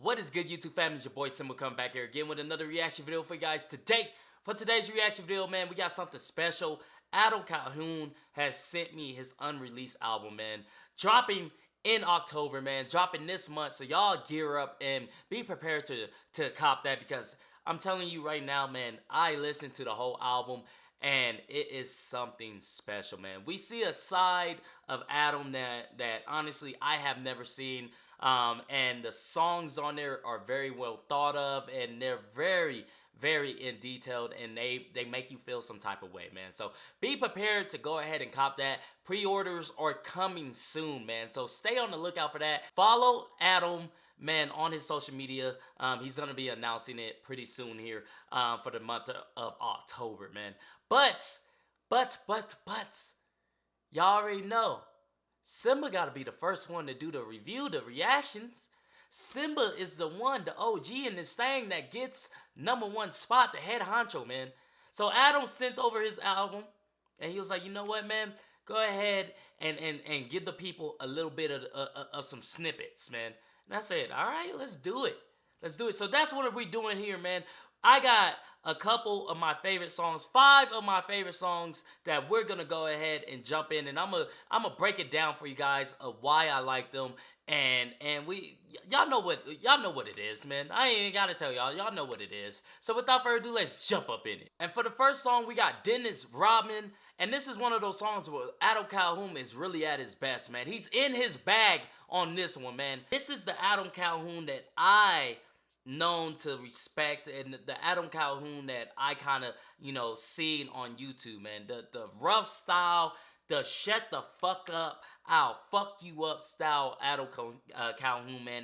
What is good, YouTube fam? It's your boy Simba coming back here again with another reaction video for you guys today. For today's reaction video, man, we got something special. Calhoun has sent me his unreleased album, man. Dropping in October, man. Dropping this month. So y'all gear up and be prepared to cop that, because I'm telling you right now, man, I listened to the whole album and it is something special, man. We see a side of Adam that honestly I have never seen. And the songs on there are very well thought of, and they're very in detailed, and they make you feel some type of way, man. So be prepared to go ahead and cop that. Pre-orders are coming soon, man. So stay on the lookout for that. Follow Adam, man, on his social media. He's gonna be announcing it pretty soon here for the month of October, man. But y'all already know Simba got to be the first one to do the review, the reactions. Simba is the one, the OG in this thing that gets #1 spot, the head honcho, man. So Adam sent over his album, and he was like, you know what, man? Go ahead and give the people a little bit of some snippets, man. And I said, all right, let's do it. Let's do it. So that's what we're doing here, man. I got a couple of my favorite songs, 5 of my favorite songs that we're gonna go ahead and jump in, and I'm gonna break it down for you guys of why I like them, and y'all know what it is, man. I ain't gotta tell y'all know what it is. So without further ado, let's jump up in it. And for the first song, we got Dennis Rodman, and this is one of those songs where Adam Calhoun is really at his best, man. He's in his bag on this one, man. This is the Adam Calhoun that I known to respect, and the Adam Calhoun that I kind of, seen on YouTube, man. The rough style, the shut the fuck up, I'll fuck you up style Adam Calhoun, man.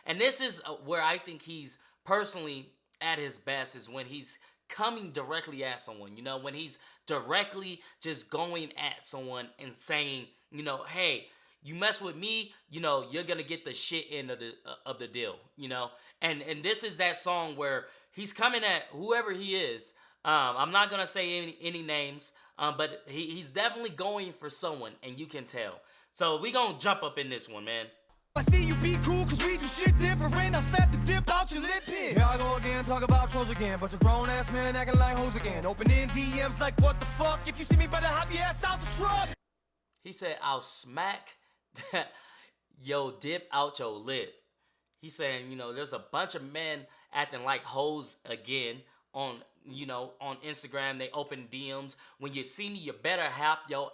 And this is where I think he's personally at his best, is when he's coming directly at someone, when he's directly just going at someone and saying, hey, you mess with me, you're gonna get the shit end of the deal, And this is that song where he's coming at whoever he is. I'm not gonna say any names, but he's definitely going for someone, and you can tell. So we gonna jump up in this one, man. I see you be cool, cause we do shit different. I slap the dip out your lip in. Here I go again, talk about trolls again. Bunch of grown ass men acting like hoes again. Opening DMs like what the fuck? If you see me, better hop your ass out the truck. He said, I'll smack yo dip out your lip. He's saying, there's a bunch of men acting like hoes again on Instagram. They open DMs. When you see me, you better hop your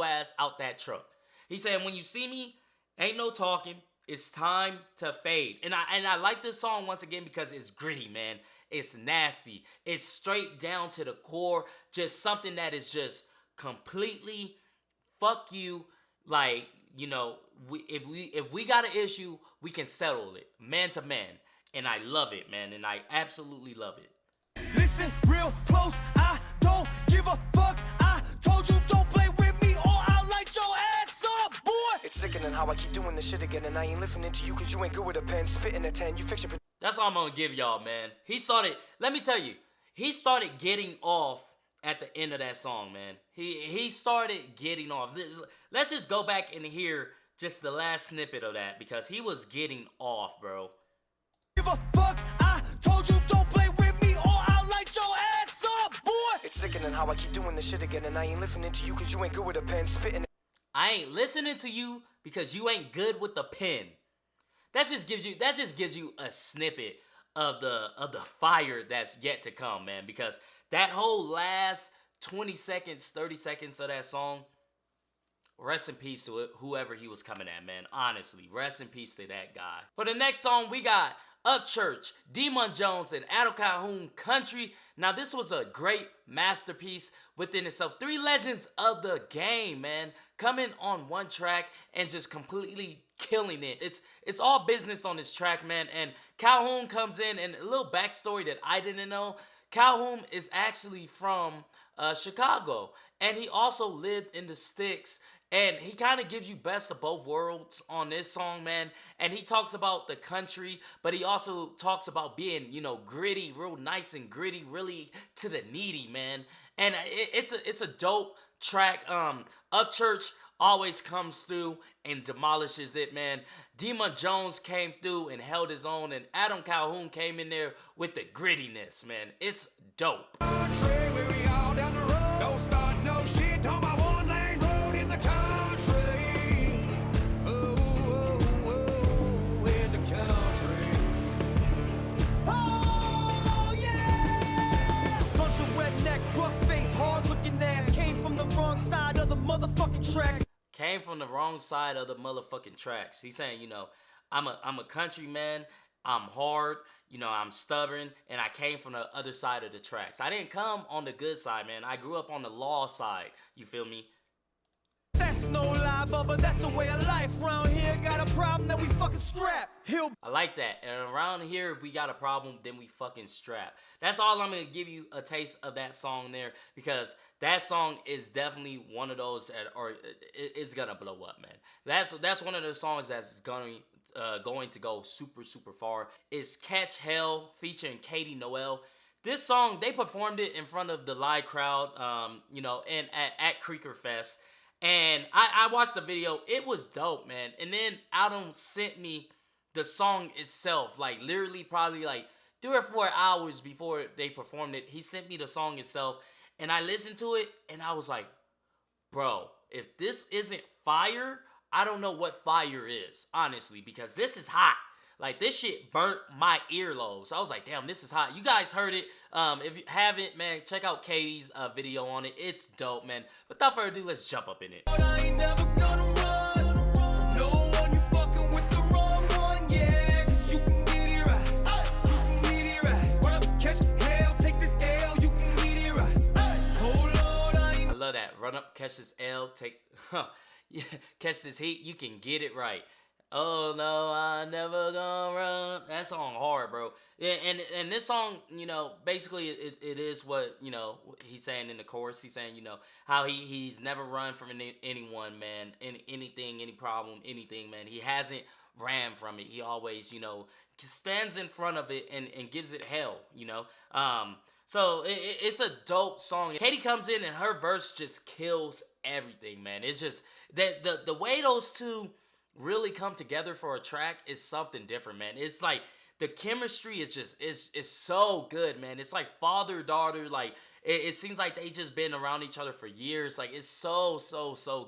ass out that truck. He's saying, when you see me, ain't no talking. It's time to fade. And I like this song once again because it's gritty, man. It's nasty. It's straight down to the core. Just something that is just completely fuck you. Like, if we got an issue, we can settle it man to man. And I love it, man. And I absolutely love it. Listen real close. I don't give a fuck. I told you don't play with me or I'll light your ass up, boy. It's sickening how I keep doing this shit again, and I ain't listening to you cause you ain't good with a pen. Spitting a 10. You fix your... That's all I'm gonna give y'all, man. Let me tell you, he started getting off at the end of that song, man. He started getting off. Let's just go back and hear just the last snippet of that, because he was getting off, bro. Give a fuck. I told you don't play with me or I'll light your ass up, boy. It's sickening how I keep doing this shit again, and I ain't listening to you cause you ain't good with a pen. Spitting. I ain't listening to you because you ain't good with the pen. That just gives you a snippet of the fire that's yet to come, man. Because that whole last 20 seconds, 30 seconds of that song, rest in peace to it, whoever he was coming at, man. Honestly, rest in peace to that guy. For the next song, we got Upchurch, Demon Jones, and Adam Calhoun Country. Now, this was a great masterpiece within itself. 3 legends of the game, man, coming on one track and just completely killing it. It's all business on this track, man. And Calhoun comes in, and a little backstory that I didn't know. Calhoun is actually from Chicago, and he also lived in the sticks. And he kind of gives you best of both worlds on this song, man. And he talks about the country, but he also talks about being, gritty, real nice and gritty, really to the needy, man. And it's a dope track. Upchurch always comes through and demolishes it, man. Dima Jones came through and held his own, and Adam Calhoun came in there with the grittiness, man. It's dope. Came from the wrong side of the motherfucking tracks. He's saying, you know, I'm a country man. I'm hard. You know, I'm stubborn, and I came from the other side of the tracks. I didn't come on the good side, man. I grew up on the law side. You feel me? That's no lie, Bubba, that's a way of life. Round here, got a problem, then we fucking scrap. I like that. And around here, we got a problem, then we fucking strap. That's all I'm going to give you a taste of that song there, because that song is definitely one of those that it's going to blow up, man. That's one of the songs that's going to go super, super far. It's Catch Hell featuring Katie Noel. This song, they performed it in front of the live crowd, you know, and at Creeker Fest. And I watched the video. It was dope, man. And then Adam sent me the song itself, like literally probably like 3 or 4 hours before they performed it. He sent me the song itself, and I listened to it, and I was like, bro, if this isn't fire, I don't know what fire is, honestly, because this is hot. Like, this shit burnt my earlobes. I was like, damn, this is hot. You guys heard it. If you haven't, man, check out Katie's video on it. It's dope, man. Without further ado, let's jump up in it. I ain't never gonna run from no one. You fucking with the wrong one, yeah. 'Cause you can get it right. You can get it right. Run up, catch hell, take this L. You can get it right. Oh Lord, I love that. Run up, catch this L, yeah, catch this heat. You can get it right. Oh no, I never gonna run. That song hard, bro. Yeah, and this song, you know, basically it is what, you know, he's saying in the chorus. He's saying, you know, how he's never run from anyone, man. Anything, any problem, anything, man. He hasn't ran from it. He always, you know, stands in front of it and gives it hell, you know. So it's a dope song. Katie comes in and her verse just kills everything, man. It's just that the way those two really come together for a track is something different, man. It's like the chemistry is just is so good, man. It's like father-daughter. Like it seems like they just been around each other for years. Like, it's so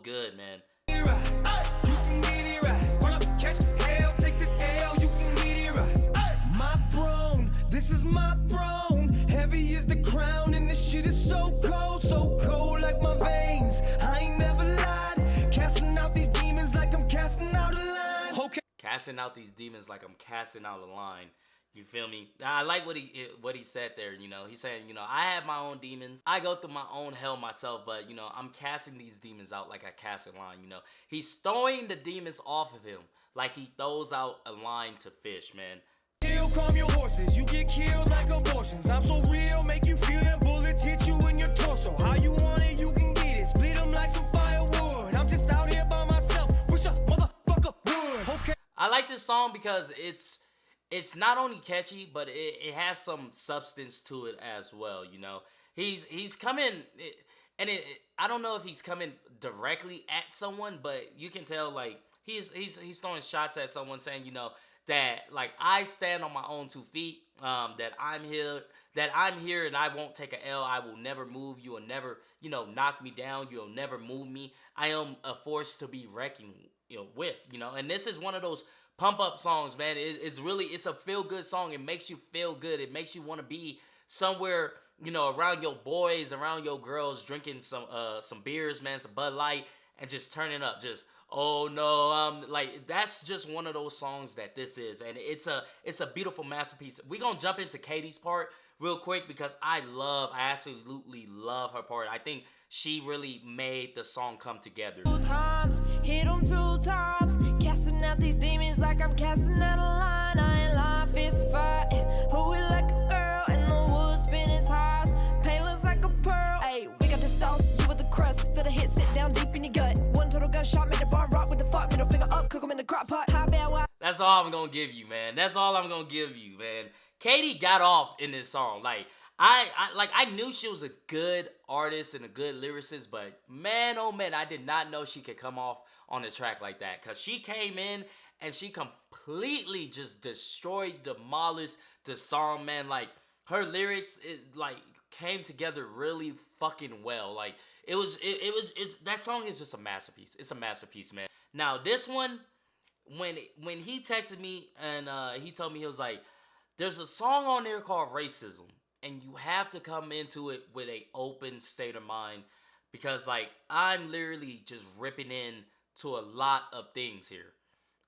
good, man. you can get it right. Run up, catch hell, take this L. You can get it right. My throne, this is my throne. Heavy is the crown, and this shit is so cold like my veins. I ain't never lied. Casting out these demons like I'm casting out a line. Okay. Casting out these demons like I'm casting out a line. You feel me? I like what he said there, you know. He's saying, you know, I have my own demons. I go through my own hell myself, but, you know, I'm casting these demons out like I cast a line, you know. He's throwing the demons off of him like he throws out a line to fish, man. Calm your horses, you get killed like abortions. I'm so real, make you feel them bullets hit you in your torso. How you want it, you can get it. Split them like some firewood. I'm just out here by myself. Wish a motherfucker would. Okay. I like this song because it's not only catchy, but it has some substance to it as well, you know. He's coming, and I don't know if he's coming directly at someone, but you can tell, like, he's throwing shots at someone, saying, you know, that, like, I stand on my own 2 feet, that I'm here and I won't take a L. I will never move. You will never, you know, knock me down. You'll never move me. I am a force to be reckoned, you know, with, you know. And this is one of those pump up songs, man. It's a feel good song. It makes you feel good. It makes you want to be somewhere, you know, around your boys, around your girls, drinking some beers, man, some Bud Light, and just turning up, just, oh no, like, that's just one of those songs that this is, and it's a beautiful masterpiece. We're gonna jump into Katie's part real quick because I absolutely love her part. I think she really made the song come together. 2 times, hit 'em 2 times, casting out these demons like I'm casting out a line. I ain't lying, fist fight, who it like a girl in the woods, spinning tires, painless like a pearl. Hey, we got the sauce, you with the crust, feel the hit, sit down deep in your gut. One total gunshot, made the barn rock with the fuck, middle finger up, cook 'em in the crock pot. How bad, why? That's all I'm gonna give you, man. That's all I'm gonna give you, man. Katie got off in this song. Like, I knew she was a good artist and a good lyricist, but man, oh man, I did not know she could come off on the track like that. Cause she came in and she completely just destroyed, demolished the song, man. Like her lyrics, like came together really fucking well. Like it's that song is just a masterpiece. It's a masterpiece, man. Now this one, when he texted me and he told me, he was like, there's a song on there called Racism, and you have to come into it with a open state of mind, because like I'm literally just ripping in to a lot of things here.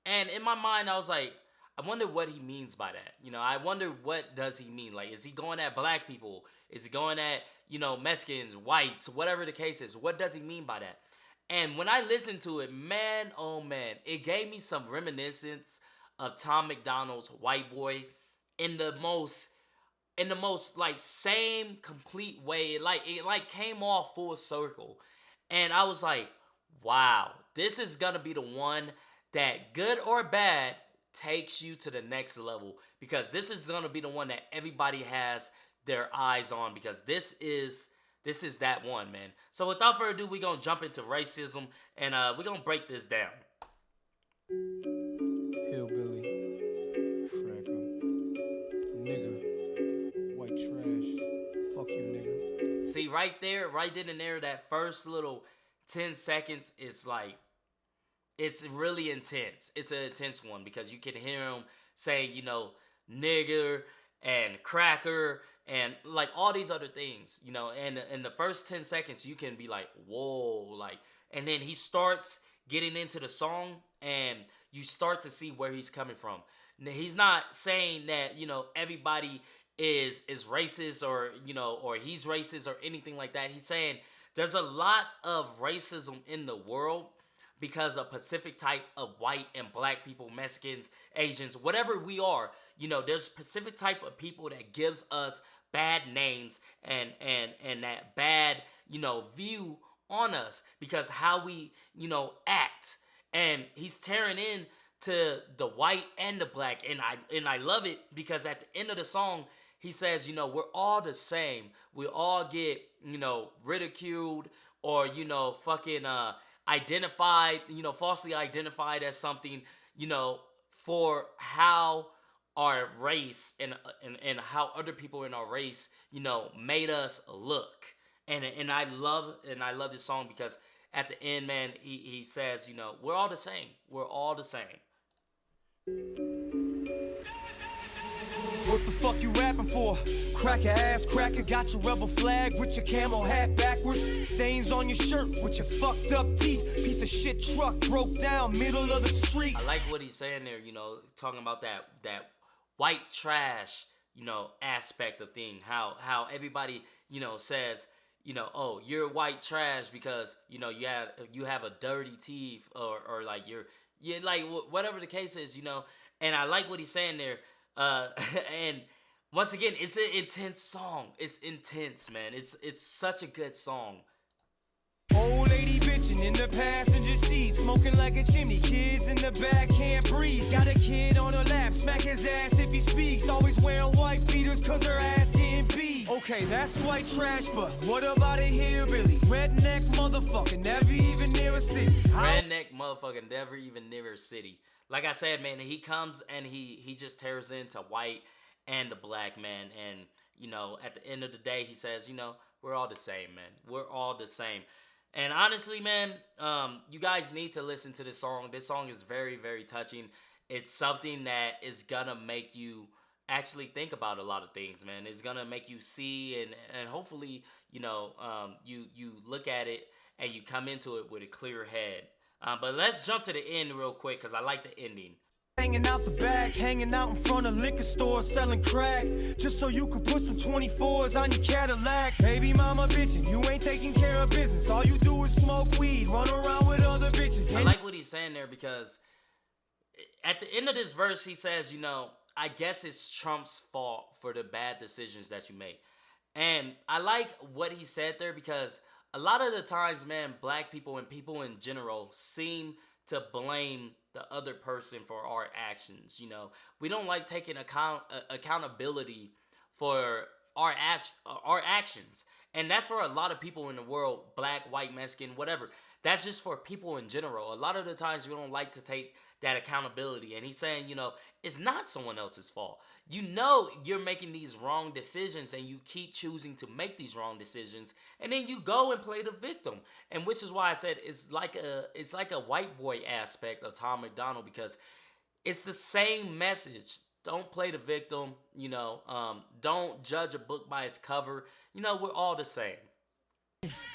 And in my mind, I was like, I wonder what he means by that. You know, I wonder what does he mean? Like, is he going at black people? Is he going at, you know, Mexicans, whites, whatever the case is? What does he mean by that? And when I listened to it, man, oh man, it gave me some reminiscence of Tom McDonald's White Boy in the most like same complete way. It came off full circle. And I was like, wow, this is gonna be the one that, good or bad, takes you to the next level, because this is gonna be the one that everybody has their eyes on, because this is that one, man. So without further ado, we're gonna jump into Racism, and we're gonna break this down. Hillbilly, cracker, nigga, white trash, fuck you, nigga. See, right there, right then and there, that first little 10 seconds is like, it's really intense. It's an intense one, because you can hear him saying, you know, nigger and cracker and like all these other things, you know, and in the first 10 seconds you can be like, whoa, like, and then he starts getting into the song and you start to see where he's coming from. Now, he's not saying that, you know, everybody is racist, or, you know, or he's racist or anything like that. He's saying there's a lot of racism in the world because of Pacific type of white and black people, Mexicans, Asians, whatever we are. You know, there's Pacific type of people that gives us bad names and that bad, you know, view on us because how we, you know, act. And he's tearing in to the white and the black, and I love it, because at the end of the song he says, you know, we're all the same. We all get, you know, ridiculed, or, you know, fucking identified, you know, falsely identified as something, you know, for how our race and how other people in our race, you know, made us look. And I love this song, because at the end, man, he says, you know, we're all the same. We're all the same. What the fuck you rapping for? Cracker ass cracker, got your rebel flag with your camo hat backwards. Stains on your shirt with your fucked up teeth. Piece of shit truck broke down middle of the street. I like what he's saying there, you know, talking about that white trash, you know, aspect of thing. How everybody, you know, says, you know, oh, you're white trash because, you know, you have a dirty teeth, or like you're like whatever the case is, you know. And I like what he's saying there. And once again, it's an intense song. It's intense, man. It's such a good song. Old lady bitching in the passenger seat, smoking like a chimney. Kids in the back can't breathe. Got a kid on her lap, smack his ass if he speaks. Always wearing white beaters cause her ass getting beat. Okay, that's white trash, but what about a hillbilly? Redneck motherfucker, never even near a city. Redneck motherfucker, never even near a city. Like I said, man, he comes and he just tears into white and the black, man. And, you know, at the end of the day, he says, you know, we're all the same, man. We're all the same. And honestly, man, you guys need to listen to this song. This song is very, very touching. It's something that is gonna make you actually think about a lot of things, man. It's gonna make you see and hopefully, you know, you look at it and you come into it with a clear head. But let's jump to the end real quick, because I like the ending. Hanging out the back, hanging out in front of liquor stores, selling crack, just so you could put some 24s on your Cadillac. Baby mama bitching, you ain't taking care of business. All you do is smoke weed, run around with other bitches. I like what he's saying there, because at the end of this verse, he says, you know, I guess it's Trump's fault for the bad decisions that you make. And I like what he said there, because a lot of the times, man, black people and people in general seem to blame the other person for our actions. You know, we don't like taking accountability for our actions. And that's for a lot of people in the world, black, white, Mexican, whatever. That's just for people in general. A lot of the times we don't like to take that accountability. And he's saying, it's not someone else's fault. You're making these wrong decisions and you keep choosing to make these wrong decisions. And then you go and play the victim. And which is why I said it's like a white boy aspect of Tom MacDonald, because it's the same message. Don't play the victim, don't judge a book by its cover. We're all the same.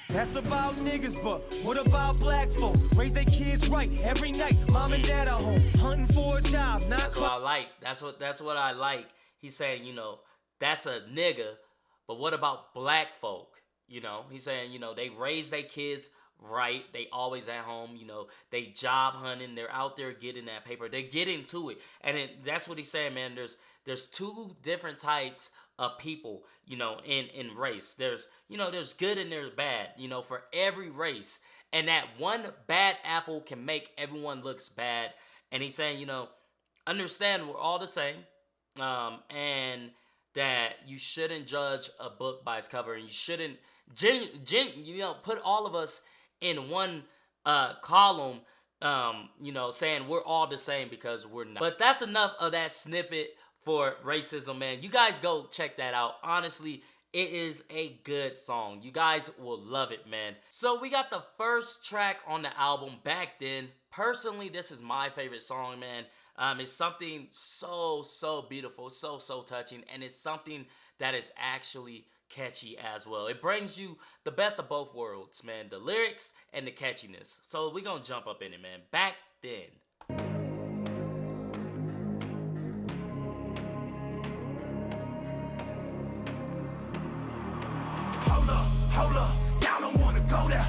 That's about niggas, but what about black folk? Raise their kids right every night. Mom and dad are home, hunting for a job. That's what I like. That's what I like. He's saying, that's a nigga, but what about black folk? He's saying, they raise their kids right. They always at home, they job hunting. They're out there getting that paper. They get into it. And that's what he's saying, man. There's two different types of people, in race. There's good and there's bad, for every race. And that one bad apple can make everyone looks bad. And he's saying, understand we're all the same. And that you shouldn't judge a book by its cover. And you shouldn't, put all of us in one column, saying we're all the same, because we're not. But that's enough of that snippet for racism, man. You guys go check that out. Honestly, it is a good song. You guys will love it, man. So we got the first track on the album, Back Then. Personally, this is my favorite song, man. It's something so beautiful, so touching, and it's something that is actually catchy as well. It brings you the best of both worlds, man. The lyrics and the catchiness. So we're gonna jump up in it, man. Back Then. Hold up, y'all don't wanna go there,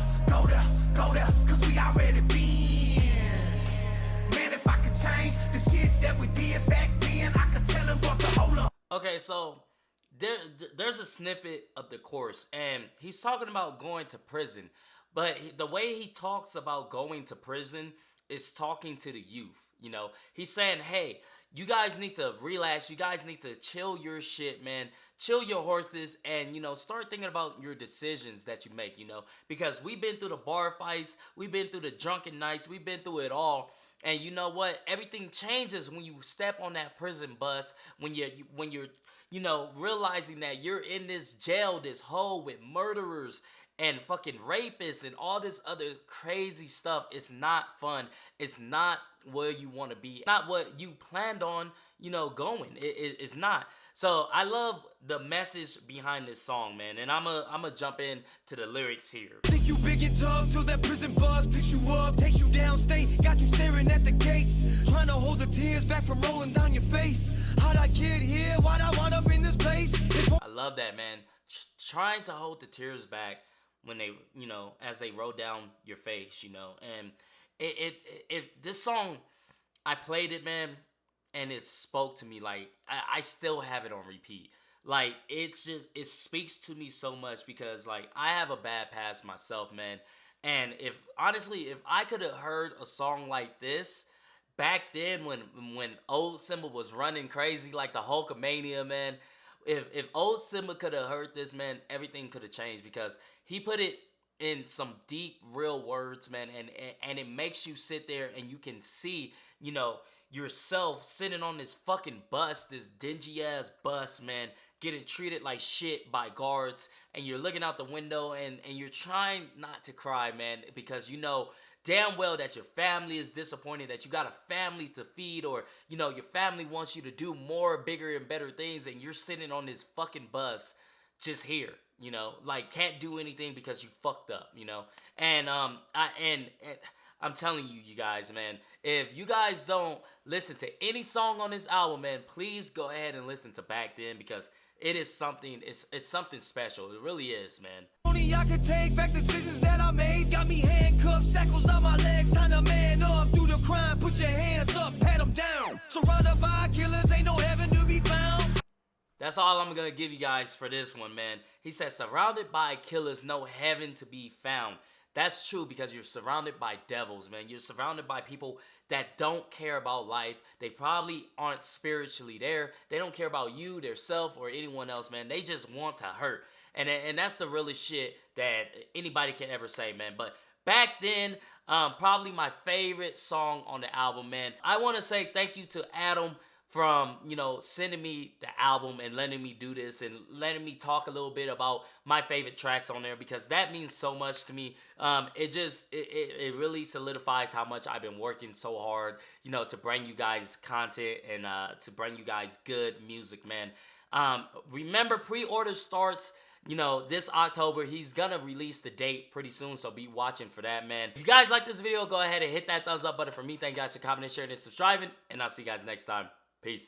cause we already been. Man, if I could change the shit that we did back then, I could tell him what's the hold up. Okay, so there's a snippet of the chorus, and he's talking about going to prison. But the way he talks about going to prison is talking to the youth, He's saying, hey, you guys need to relax. You guys need to chill your shit, man. Chill your horses and, start thinking about your decisions that you make, Because we've been through the bar fights. We've been through the drunken nights. We've been through it all. And you know what? Everything changes when you step on that prison bus, when you're realizing that you're in this jail, this hole with murderers and fucking rapists and all this other crazy stuff. It's not fun. It's not where you want to be. Not what you planned on, going. It's not. So I love the message behind this song, man. And I'm a jump in to the lyrics here. Think you big and tough till that prison bus picks you up, takes you downstate, got you staring at the gates, trying to hold the tears back from rolling down your face. How'd I get here? Why'd I wind up in this place? I love that, man. Trying to hold the tears back when they, as they roll down your face, and this song, I played it, man, and it spoke to me. Like, I still have it on repeat. Like, it speaks to me so much because, like, I have a bad past myself, man. And if I could have heard a song like this back then when old Simba was running crazy like the Hulkamania, man, if old Simba could have heard this, man, everything could have changed, because he put it in some deep, real words, man, and it makes you sit there and you can see, yourself sitting on this fucking bus, this dingy ass bus, man, getting treated like shit by guards, and you're looking out the window and you're trying not to cry, man, because damn well that your family is disappointed, that you got a family to feed, or your family wants you to do more, bigger and better things, and you're sitting on this fucking bus just here, like can't do anything because you fucked up, and I'm telling you guys, man, if you guys don't listen to any song on this album, man, please go ahead and listen to Back Then, because it is something, it's something special. It really is, man. Only I can take back decisions that I made. Got me handcuffed, shackles on my legs, time to man up. Do the crime, put your hands up, pat them down. Surrounded by killers, ain't no heaven to be found. That's all I'm gonna give you guys for this one, man. He said, surrounded by killers, no heaven to be found. that's true because you're surrounded by devils, man. You're surrounded by people that don't care about life. They probably aren't spiritually there. They don't care about you, their self, or anyone else, man. They just want to hurt. And that's the realest shit that anybody can ever say, man. But back then, probably my favorite song on the album, man. I want to say thank you to Adam from, you know, sending me the album and letting me do this and letting me talk a little bit about my favorite tracks on there, because that means so much to me. It really solidifies how much I've been working so hard, you know, to bring you guys content and to bring you guys good music, man. Remember, pre-order starts, you know, this October. He's gonna release the date pretty soon, so be watching for that, man. If you guys like this video, go ahead and hit that thumbs up button for me. Thank you guys for commenting, sharing, and subscribing, and I'll see you guys next time. Peace.